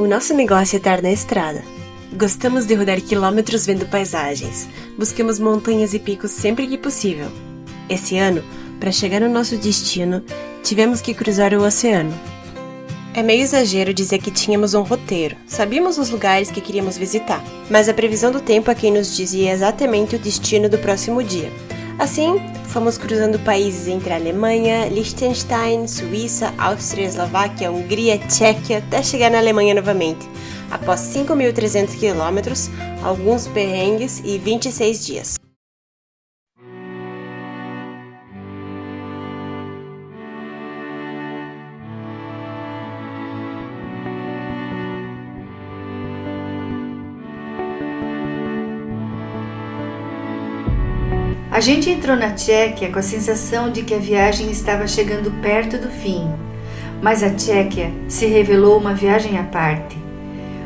O nosso negócio é estar na estrada. Gostamos de rodar quilômetros vendo paisagens. Buscamos montanhas e picos sempre que possível. Esse ano, para chegar no nosso destino, tivemos que cruzar o oceano. É meio exagero dizer que tínhamos um roteiro. Sabíamos os lugares que queríamos visitar, mas a previsão do tempo é quem nos dizia exatamente o destino do próximo dia. Assim, fomos cruzando países entre a Alemanha, Liechtenstein, Suíça, Áustria, Eslováquia, Hungria, Tchequia, até chegar na Alemanha novamente, após 5.300 quilômetros, alguns perrengues e 26 dias. A gente entrou na Tchequia com a sensação de que a viagem estava chegando perto do fim, mas a Tchequia se revelou uma viagem à parte.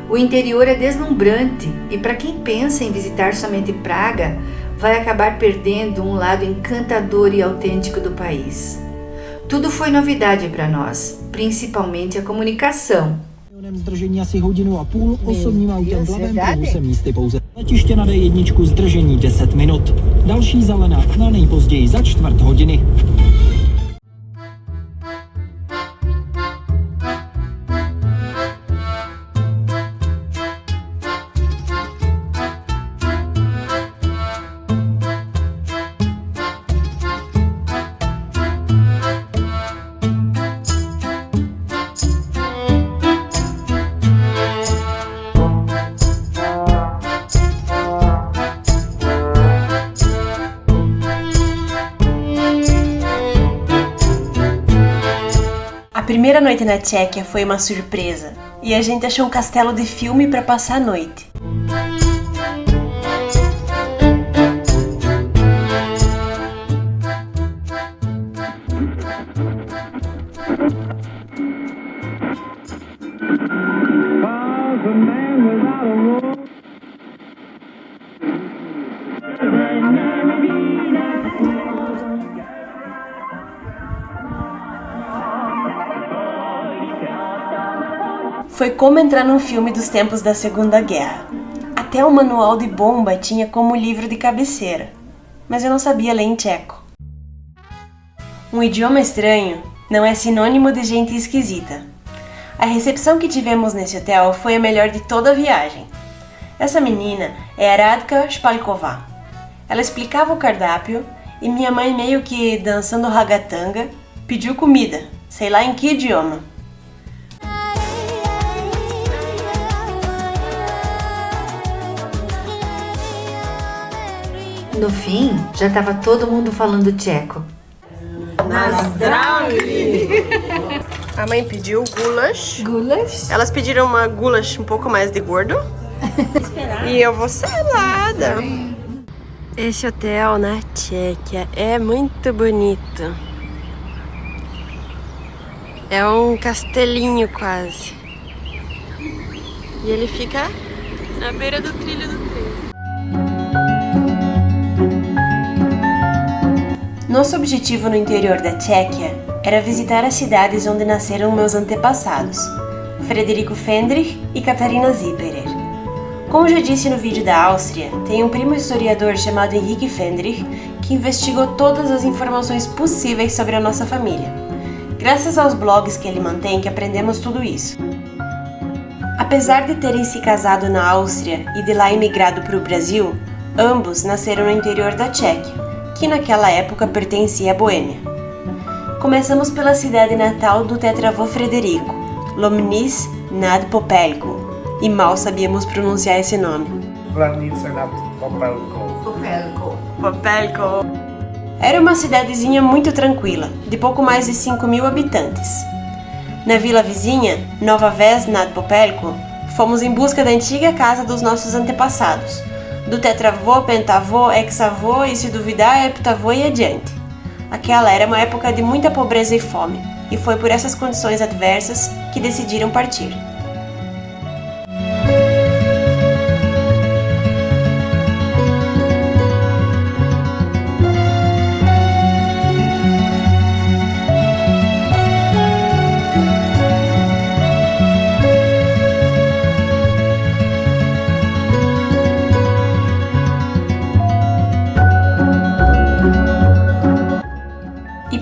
O interior é deslumbrante e para quem pensa em visitar somente Praga, vai acabar perdendo um lado encantador e autêntico do país. Tudo foi novidade para nós, principalmente a comunicação. Zdržení asi hodinu a půl, osobním autem v levém pruhu se místy pouze. Letiště na D1 zdržení 10 minut. Další zelená na nejpozději za čtvrt hodiny. A primeira noite na Tchequia foi uma surpresa, e a gente achou um castelo de filme para passar a noite. Foi como entrar num filme dos tempos da Segunda Guerra. Até o manual de bomba tinha como livro de cabeceira, mas eu não sabia ler em tcheco. Um idioma estranho não é sinônimo de gente esquisita. A recepção que tivemos nesse hotel foi a melhor de toda a viagem. Essa menina é a Radka Špalková. Ela explicava o cardápio e minha mãe, meio que dançando ragatanga, pediu comida, sei lá em que idioma. No fim, já estava todo mundo falando tcheco. A mãe pediu gulash. Gulash? Elas pediram uma gulash um pouco mais de gordo. E eu vou salada. Esse hotel na Tchequia é muito bonito. É um castelinho quase. E ele fica na beira do trilho do trem. Nosso objetivo no interior da Tchequia era visitar as cidades onde nasceram meus antepassados, Frederico Fendrich e Katarina Zipperer. Como já disse no vídeo da Áustria, tem um primo historiador chamado Henrique Fendrich que investigou todas as informações possíveis sobre a nossa família. Graças aos blogs que ele mantém que aprendemos tudo isso. Apesar de terem se casado na Áustria e de lá emigrado para o Brasil, ambos nasceram no interior da Tchequia, que naquela época pertencia à Boêmia. Começamos pela cidade natal do tetravô Frederico, Lomnice nad Popelkou, e mal sabíamos pronunciar esse nome. Lomnice nad Popelkou. Popelkou. Era uma cidadezinha muito tranquila, de pouco mais de 5.000 habitantes. Na vila vizinha, Nova Ves nad Popelkou, fomos em busca da antiga casa dos nossos antepassados, do tetravô, pentavô, hexavô e, se duvidar, heptavô e adiante. Aquela era uma época de muita pobreza e fome, e foi por essas condições adversas que decidiram partir.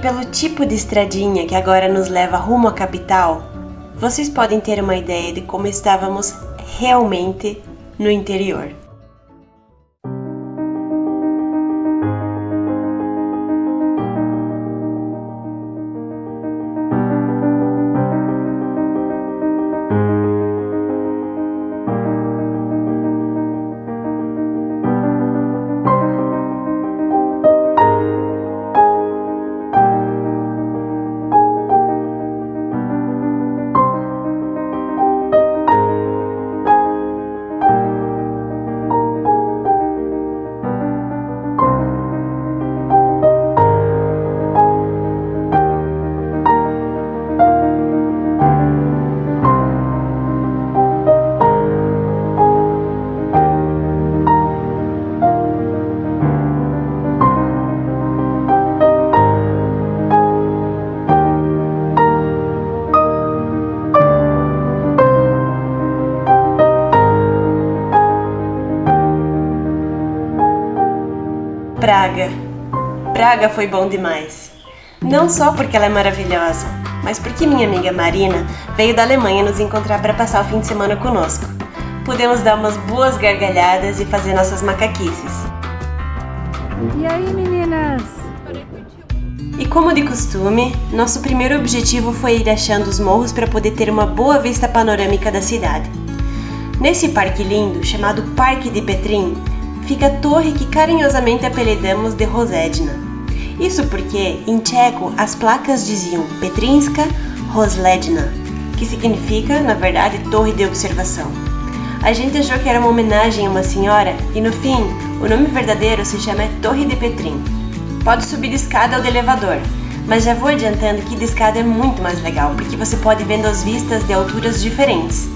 pelo tipo de estradinha que agora nos leva rumo à capital, vocês podem ter uma ideia de como estávamos realmente no interior. Praga foi bom demais. Não só porque ela é maravilhosa, mas porque minha amiga Marina veio da Alemanha nos encontrar para passar o fim de semana conosco. Pudemos dar umas boas gargalhadas e fazer nossas macaquices. E aí, meninas? E como de costume, nosso primeiro objetivo foi ir achando os morros para poder ter uma boa vista panorâmica da cidade. Nesse parque lindo, chamado Parque de Petrin, fica a torre que carinhosamente apelidamos de Rosedna. Isso porque, em tcheco, as placas diziam Petrinska Rozhledna, que significa, na verdade, torre de observação. A gente achou que era uma homenagem a uma senhora e, no fim, o nome verdadeiro se chama Torre de Petrin. Pode subir de escada ou de elevador, mas já vou adiantando que de escada é muito mais legal, porque você pode ver as vistas de alturas diferentes.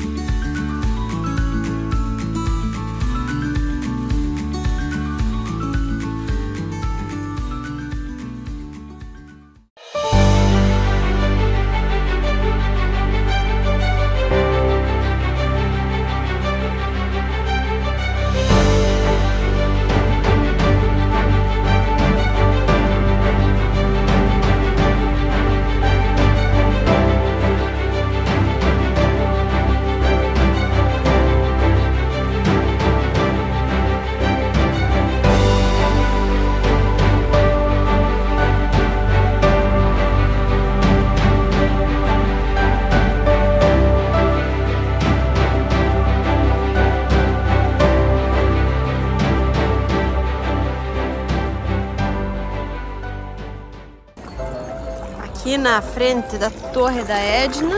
Aqui na frente da Torre da Edna,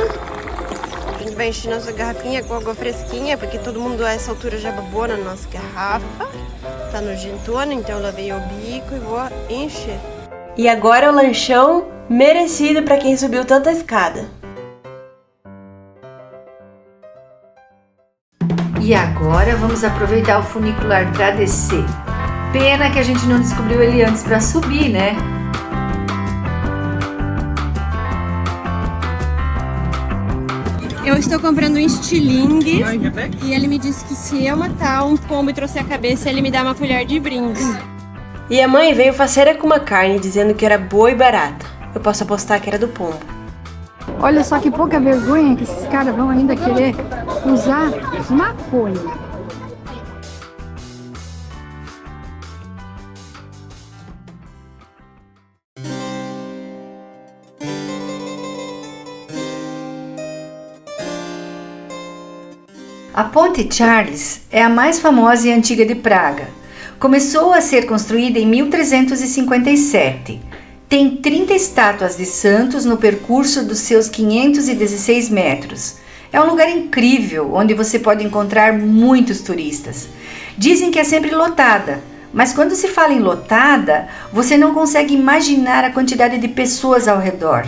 a gente vai encher nossa garrafinha com água fresquinha, porque todo mundo a essa altura já babou na nossa garrafa. Tá nojentona, então eu lavei o bico e vou encher. E agora o lanchão merecido para quem subiu tanta escada. E agora vamos aproveitar o funicular para descer. Pena que a gente não descobriu ele antes para subir, né? Eu estou comprando um estilingue e ele me disse que se eu matar um pombo e trouxer a cabeça, ele me dá uma colher de brinde. E a mãe veio faceira com uma carne dizendo que era boa e barata. Eu posso apostar que era do pombo. Olha só que pouca vergonha que esses caras vão ainda querer usar maconha. A Ponte Charles é a mais famosa e antiga de Praga. Começou a ser construída em 1357. Tem 30 estátuas de santos no percurso dos seus 516 metros. É um lugar incrível, onde você pode encontrar muitos turistas. Dizem que é sempre lotada, mas quando se fala em lotada, você não consegue imaginar a quantidade de pessoas ao redor.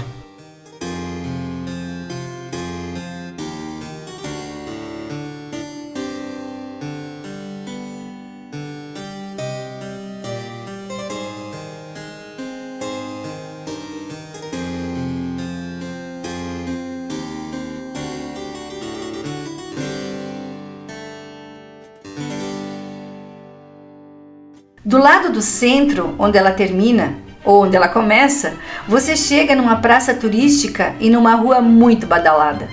Do lado do centro, onde ela termina, ou onde ela começa, você chega numa praça turística e numa rua muito badalada.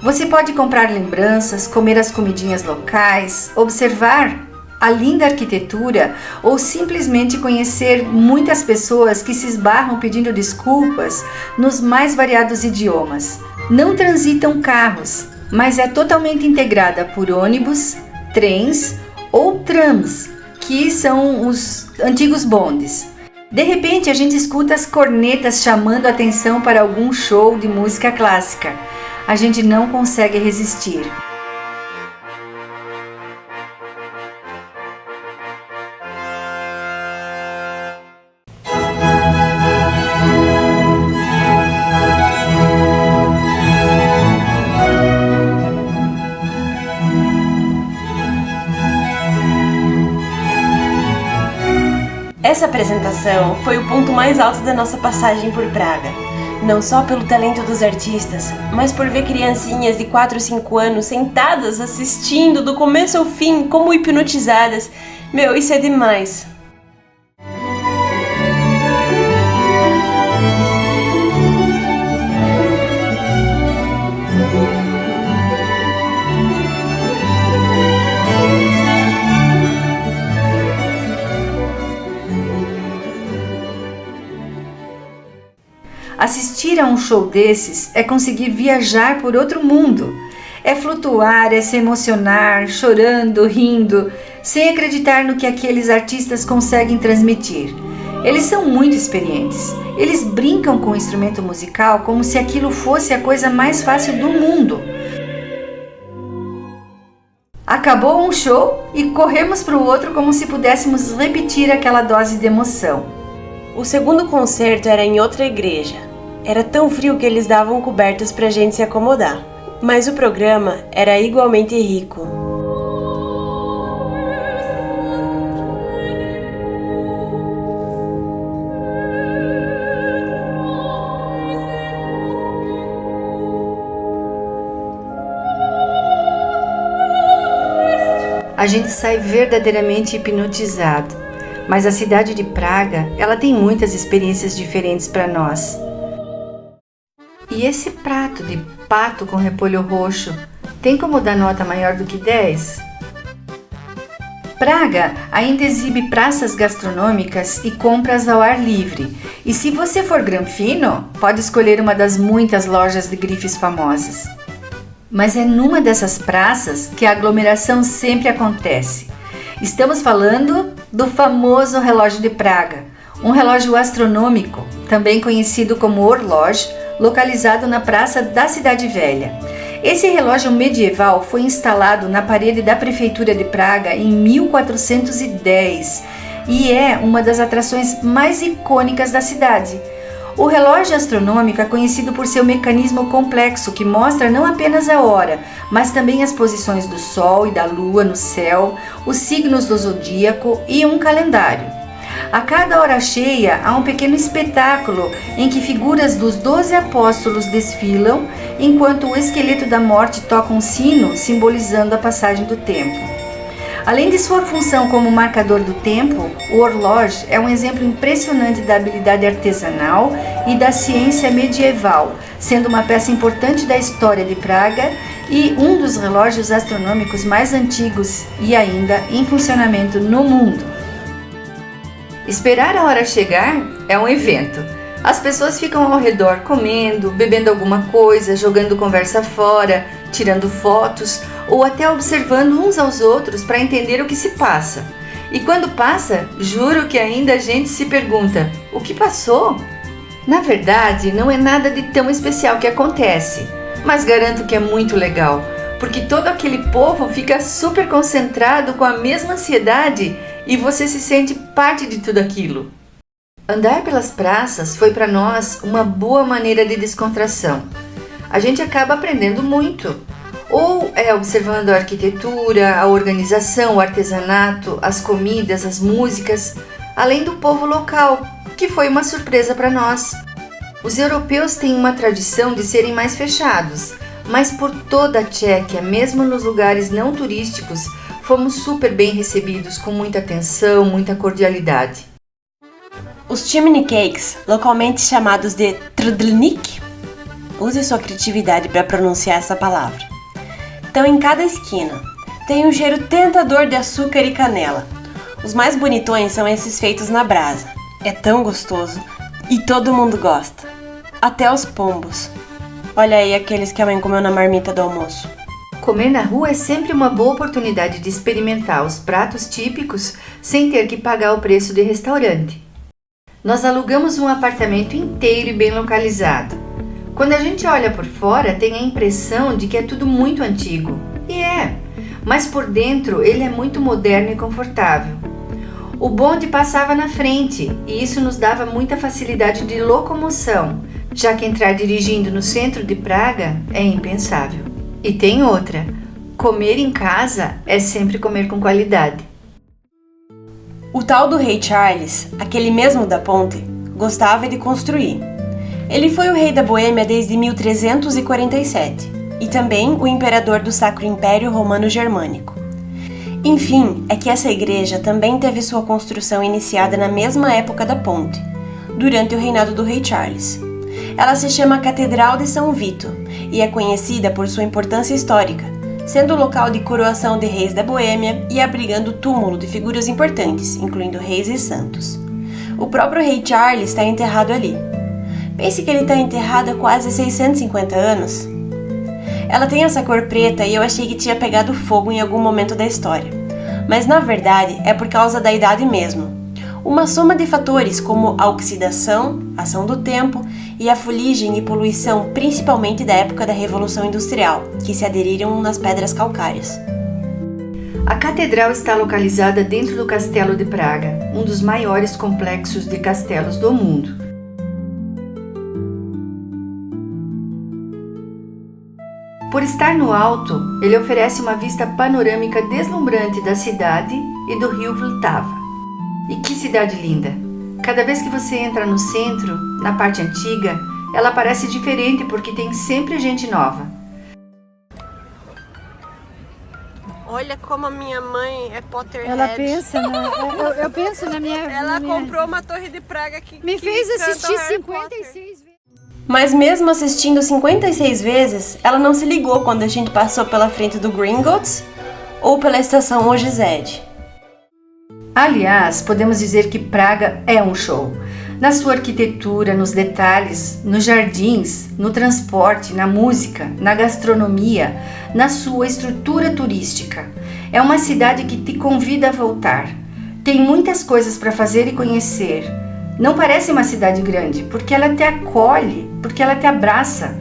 Você pode comprar lembranças, comer as comidinhas locais, observar a linda arquitetura ou simplesmente conhecer muitas pessoas que se esbarram pedindo desculpas nos mais variados idiomas. Não transitam carros, mas é totalmente integrada por ônibus, trens ou trams, que são os antigos bondes. De repente, a gente escuta as cornetas chamando a atenção para algum show de música clássica. A gente não consegue resistir. Essa apresentação foi o ponto mais alto da nossa passagem por Praga. Não só pelo talento dos artistas, mas por ver criancinhas de 4 ou 5 anos sentadas assistindo do começo ao fim, como hipnotizadas. Meu, isso é demais! Assistir a um show desses é conseguir viajar por outro mundo. É flutuar, é se emocionar, chorando, rindo, sem acreditar no que aqueles artistas conseguem transmitir. Eles são muito experientes. Eles brincam com o instrumento musical como se aquilo fosse a coisa mais fácil do mundo. Acabou um show e corremos para o outro como se pudéssemos repetir aquela dose de emoção. O segundo concerto era em outra igreja. Era tão frio que eles davam cobertas pra gente se acomodar. Mas o programa era igualmente rico. A gente sai verdadeiramente hipnotizado. Mas a cidade de Praga, ela tem muitas experiências diferentes para nós. E esse prato de pato com repolho roxo, tem como dar nota maior do que 10? Praga ainda exibe praças gastronômicas e compras ao ar livre. E se você for granfino, pode escolher uma das muitas lojas de grifes famosas. Mas é numa dessas praças que a aglomeração sempre acontece. Estamos falando do famoso relógio de Praga, um relógio astronômico, também conhecido como horloge, localizado na praça da Cidade Velha. Esse relógio medieval foi instalado na parede da Prefeitura de Praga em 1410 e é uma das atrações mais icônicas da cidade. O relógio astronômico é conhecido por seu mecanismo complexo que mostra não apenas a hora, mas também as posições do Sol e da Lua no céu, os signos do zodíaco e um calendário. A cada hora cheia há um pequeno espetáculo em que figuras dos 12 apóstolos desfilam, enquanto o esqueleto da morte toca um sino simbolizando a passagem do tempo. Além de sua função como marcador do tempo, o horloge é um exemplo impressionante da habilidade artesanal e da ciência medieval, sendo uma peça importante da história de Praga e um dos relógios astronômicos mais antigos e ainda em funcionamento no mundo. Esperar a hora chegar é um evento. As pessoas ficam ao redor comendo, bebendo alguma coisa, jogando conversa fora, tirando fotos ou até observando uns aos outros para entender o que se passa. E quando passa, juro que ainda a gente se pergunta: o que passou? Na verdade, não é nada de tão especial que acontece, mas garanto que é muito legal, porque todo aquele povo fica super concentrado com a mesma ansiedade e você se sente parte de tudo aquilo. Andar pelas praças foi para nós uma boa maneira de descontração. A gente acaba aprendendo muito. Ou é observando a arquitetura, a organização, o artesanato, as comidas, as músicas, além do povo local, que foi uma surpresa para nós. Os europeus têm uma tradição de serem mais fechados, mas por toda a Tchequia, mesmo nos lugares não turísticos, fomos super bem recebidos, com muita atenção, muita cordialidade. Os chimney cakes, localmente chamados de trudlnik, use sua criatividade para pronunciar essa palavra, estão em cada esquina. Tem um cheiro tentador de açúcar e canela. Os mais bonitões são esses feitos na brasa. É tão gostoso e todo mundo gosta, até os pombos. Olha aí aqueles que a mãe comeu na marmita do almoço. Comer na rua é sempre uma boa oportunidade de experimentar os pratos típicos sem ter que pagar o preço de restaurante. Nós alugamos um apartamento inteiro e bem localizado. Quando a gente olha por fora, tem a impressão de que é tudo muito antigo. E é, mas por dentro ele é muito moderno e confortável. O bonde passava na frente e isso nos dava muita facilidade de locomoção, já que entrar dirigindo no centro de Praga é impensável. E tem outra, comer em casa é sempre comer com qualidade. O tal do rei Charles, aquele mesmo da ponte, gostava de construir. Ele foi o rei da Boêmia desde 1347 e também o imperador do Sacro Império Romano Germânico. Enfim, é que essa igreja também teve sua construção iniciada na mesma época da ponte, durante o reinado do rei Charles. Ela se chama Catedral de São Vito e é conhecida por sua importância histórica, sendo o local de coroação de reis da Boêmia e abrigando o túmulo de figuras importantes, incluindo reis e santos. O próprio rei Charles está enterrado ali. Pense que ele está enterrado há quase 650 anos. Ela tem essa cor preta e eu achei que tinha pegado fogo em algum momento da história. Mas na verdade é por causa da idade mesmo. Uma soma de fatores como a oxidação, ação do tempo e a fuligem e poluição, principalmente da época da Revolução Industrial, que se aderiram nas pedras calcárias. A catedral está localizada dentro do Castelo de Praga, um dos maiores complexos de castelos do mundo. Por estar no alto, ele oferece uma vista panorâmica deslumbrante da cidade e do rio Vltava. E que cidade linda! Cada vez que você entra no centro, na parte antiga, ela parece diferente porque tem sempre gente nova. Olha como a minha mãe é Potterhead. Ela pensa, eu penso na minha... Ela comprou uma torre de Praga que Me fez assistir Harry 56 Potter. vezes. Mas mesmo assistindo 56 vezes, ela não se ligou quando a gente passou pela frente do Gringotts ou pela estação Ogized. Aliás, podemos dizer que Praga é um show. Na sua arquitetura, nos detalhes, nos jardins, no transporte, na música, na gastronomia, na sua estrutura turística. É uma cidade que te convida a voltar. Tem muitas coisas para fazer e conhecer. Não parece uma cidade grande, porque ela te acolhe, porque ela te abraça.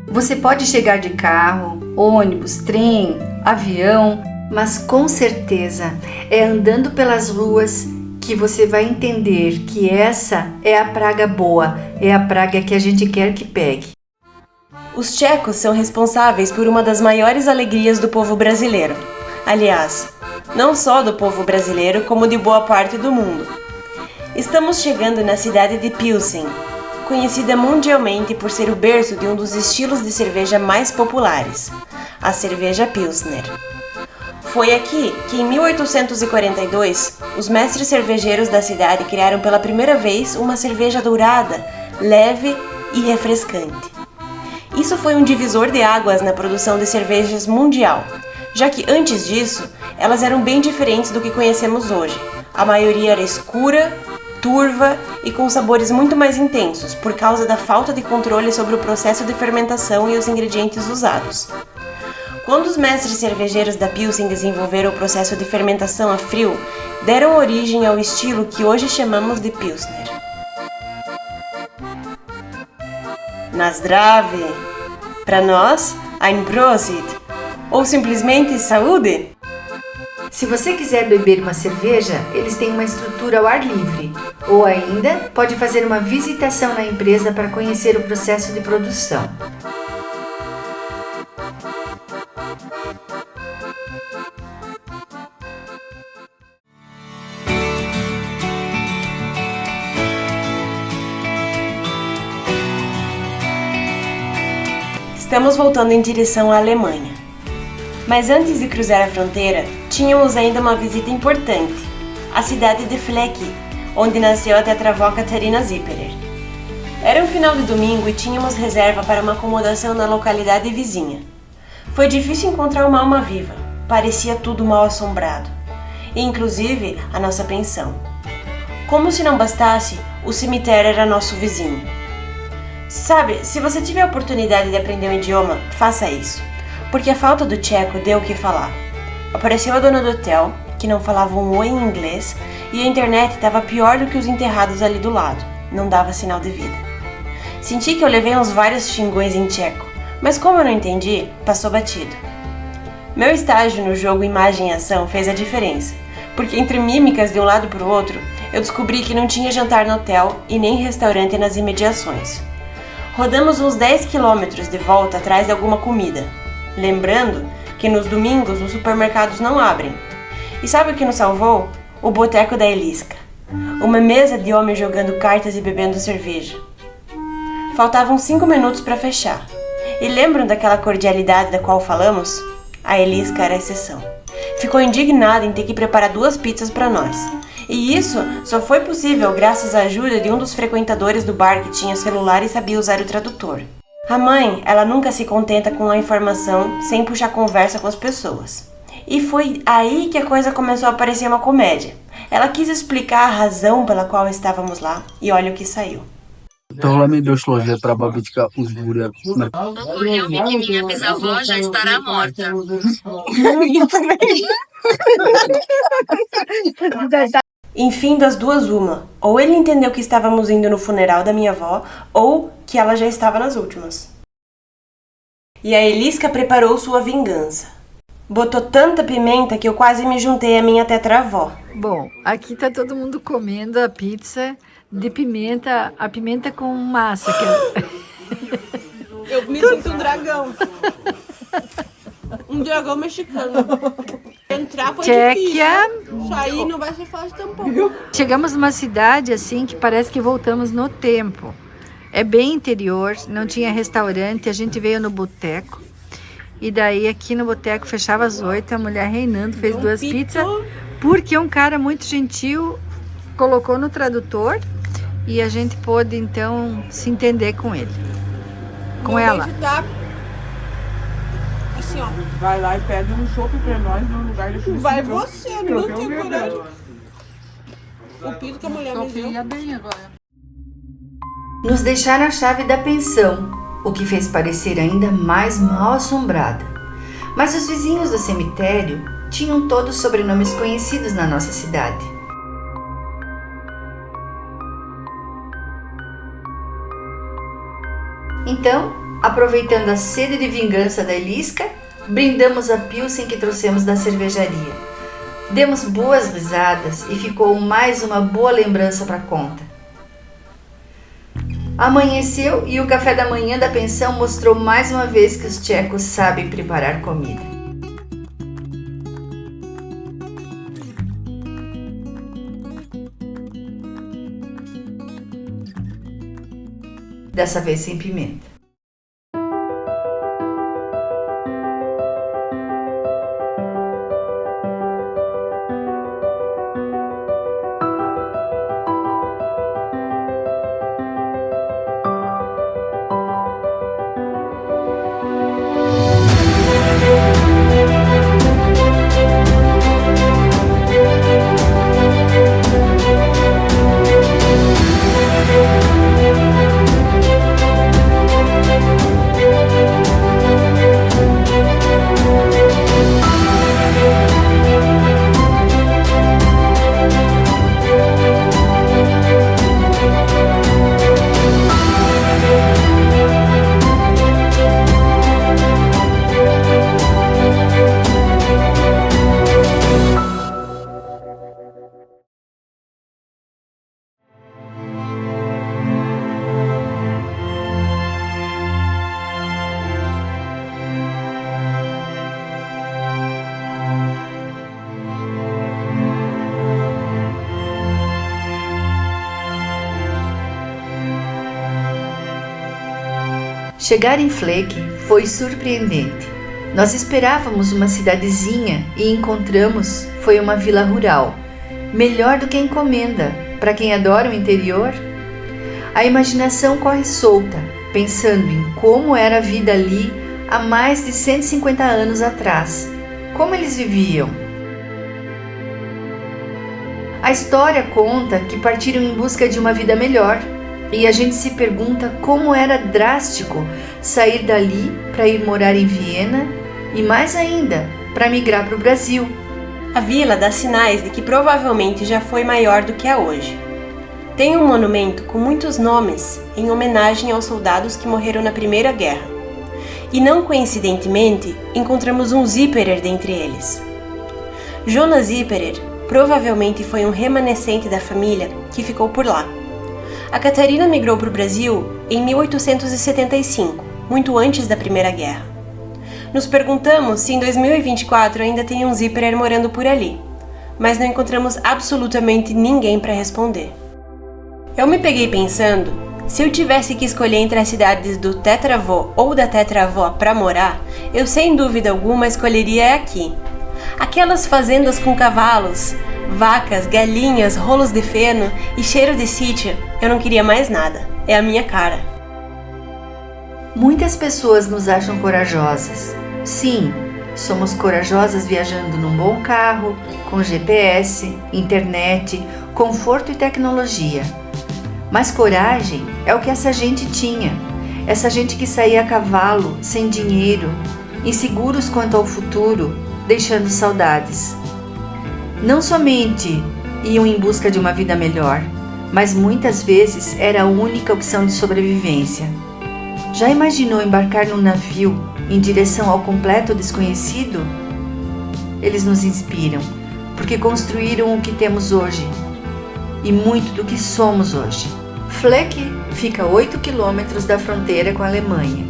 Você pode chegar de carro, ônibus, trem, avião, mas com certeza é andando pelas ruas que você vai entender que essa é a Praga boa, é a Praga que a gente quer que pegue. Os tchecos são responsáveis por uma das maiores alegrias do povo brasileiro. Aliás, não só do povo brasileiro, como de boa parte do mundo. Estamos chegando na cidade de Pilsen, conhecida mundialmente por ser o berço de um dos estilos de cerveja mais populares, a cerveja Pilsner. Foi aqui que, em 1842, os mestres cervejeiros da cidade criaram pela primeira vez uma cerveja dourada, leve e refrescante. Isso foi um divisor de águas na produção de cervejas mundial, já que antes disso, elas eram bem diferentes do que conhecemos hoje. A maioria era escura, turva e com sabores muito mais intensos, por causa da falta de controle sobre o processo de fermentação e os ingredientes usados. Quando os mestres cervejeiros da Pilsen desenvolveram o processo de fermentação a frio, deram origem ao estilo que hoje chamamos de Pilsner. Na zdraví! Para nós, ein Prosit! Ou simplesmente saúde! Se você quiser beber uma cerveja, eles têm uma estrutura ao ar livre. Ou ainda, pode fazer uma visitação na empresa para conhecer o processo de produção. Estamos voltando em direção à Alemanha. Mas antes de cruzar a fronteira, tínhamos ainda uma visita importante, a cidade de Fleck, onde nasceu a tetravó Katarina Zipperer. Era um final de domingo e tínhamos reserva para uma acomodação na localidade vizinha. Foi difícil encontrar uma alma viva, parecia tudo mal assombrado, e inclusive a nossa pensão. Como se não bastasse, o cemitério era nosso vizinho. Sabe, se você tiver a oportunidade de aprender um idioma, faça isso, porque a falta do tcheco deu o que falar. Apareceu a dona do hotel, que não falava um oi em inglês, e a internet estava pior do que os enterrados ali do lado, não dava sinal de vida. Senti que eu levei uns vários xingões em tcheco, mas como eu não entendi, passou batido. Meu estágio no jogo Imagem e Ação fez a diferença, porque entre mímicas de um lado para o outro, eu descobri que não tinha jantar no hotel e nem restaurante nas imediações. Rodamos uns 10 quilômetros de volta atrás de alguma comida, lembrando que nos domingos os supermercados não abrem. E sabe o que nos salvou? O boteco da Eliska. Uma mesa de homens jogando cartas e bebendo cerveja. Faltavam 5 minutos para fechar. E lembram daquela cordialidade da qual falamos? A Eliska era a exceção. Ficou indignada em ter que preparar 2 pizzas para nós. E isso só foi possível graças à ajuda de um dos frequentadores do bar que tinha celular e sabia usar o tradutor. A mãe, ela nunca se contenta com a informação sem puxar conversa com as pessoas. E foi aí que a coisa começou a parecer uma comédia. Ela quis explicar a razão pela qual estávamos lá e olha o que saiu. Tohle mi došlo, že prababička už bude mrtvá. Ocorreu-me que minha bisavó já estará morta. Enfim, das duas uma. Ou ele entendeu que estávamos indo no funeral da minha avó, ou que ela já estava nas últimas. E a Eliska preparou sua vingança. Botou tanta pimenta que eu quase me juntei à minha tetravó. Bom, aqui tá todo mundo comendo a pizza de pimenta, a pimenta com massa. Eu me sinto um dragão. Um dragão mexicano. Entrar foi Tchequia. difícil. Sair não vai ser fácil tampouco. Chegamos numa cidade assim que parece que voltamos no tempo. É bem interior, não tinha restaurante, a gente veio no boteco. E daí aqui no boteco fechava às 8, a mulher reinando fez 2 pizzas, porque um cara muito gentil colocou no tradutor e a gente pôde então se entender com ele, com ela. Tá assim, ó. Vai lá e pede um chopp pra nós no lugar de chuva. Vai você, não tem coragem. O pito que a mulher me deu. bem agora. Nos deixaram a chave da pensão, o que fez parecer ainda mais mal assombrada. Mas os vizinhos do cemitério tinham todos sobrenomes conhecidos na nossa cidade. Então, aproveitando a sede de vingança da Eliska, brindamos a pilsen que trouxemos da cervejaria. Demos boas risadas e ficou mais uma boa lembrança para conta. Amanheceu e o café da manhã da pensão mostrou mais uma vez que os tchecos sabem preparar comida. Dessa vez sem pimenta. Chegar em Fleke foi surpreendente. Nós esperávamos uma cidadezinha e encontramos foi uma vila rural, melhor do que a encomenda, para quem adora o interior? A imaginação corre solta, pensando em como era a vida ali há mais de 150 anos atrás. Como eles viviam? A história conta que partiram em busca de uma vida melhor, e a gente se pergunta como era drástico sair dali para ir morar em Viena e, mais ainda, para migrar para o Brasil. A vila dá sinais de que provavelmente já foi maior do que é hoje. Tem um monumento com muitos nomes em homenagem aos soldados que morreram na Primeira Guerra. E não coincidentemente, encontramos um Zipperer dentre eles. Jonas Zipperer provavelmente foi um remanescente da família que ficou por lá. A Catarina migrou para o Brasil em 1875, muito antes da Primeira Guerra. Nos perguntamos se em 2024 ainda tem um Zipperer morando por ali, mas não encontramos absolutamente ninguém para responder. Eu me peguei pensando, se eu tivesse que escolher entre as cidades do tetravô ou da tetravó para morar, eu sem dúvida alguma escolheria aqui. Aquelas fazendas com cavalos, vacas, galinhas, rolos de feno e cheiro de sítio, eu não queria mais nada. É a minha cara. Muitas pessoas nos acham corajosas. Sim, somos corajosas viajando num bom carro, com GPS, internet, conforto e tecnologia. Mas coragem é o que essa gente tinha. Essa gente que saía a cavalo, sem dinheiro, inseguros quanto ao futuro, deixando saudades. Não somente iam em busca de uma vida melhor, mas muitas vezes era a única opção de sobrevivência. Já imaginou embarcar num navio em direção ao completo desconhecido? Eles nos inspiram, porque construíram o que temos hoje e muito do que somos hoje. Fleck fica a 8 quilômetros da fronteira com a Alemanha,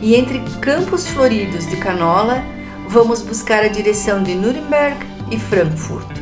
e entre campos floridos de canola, vamos buscar a direção de Nuremberg e Frankfurt.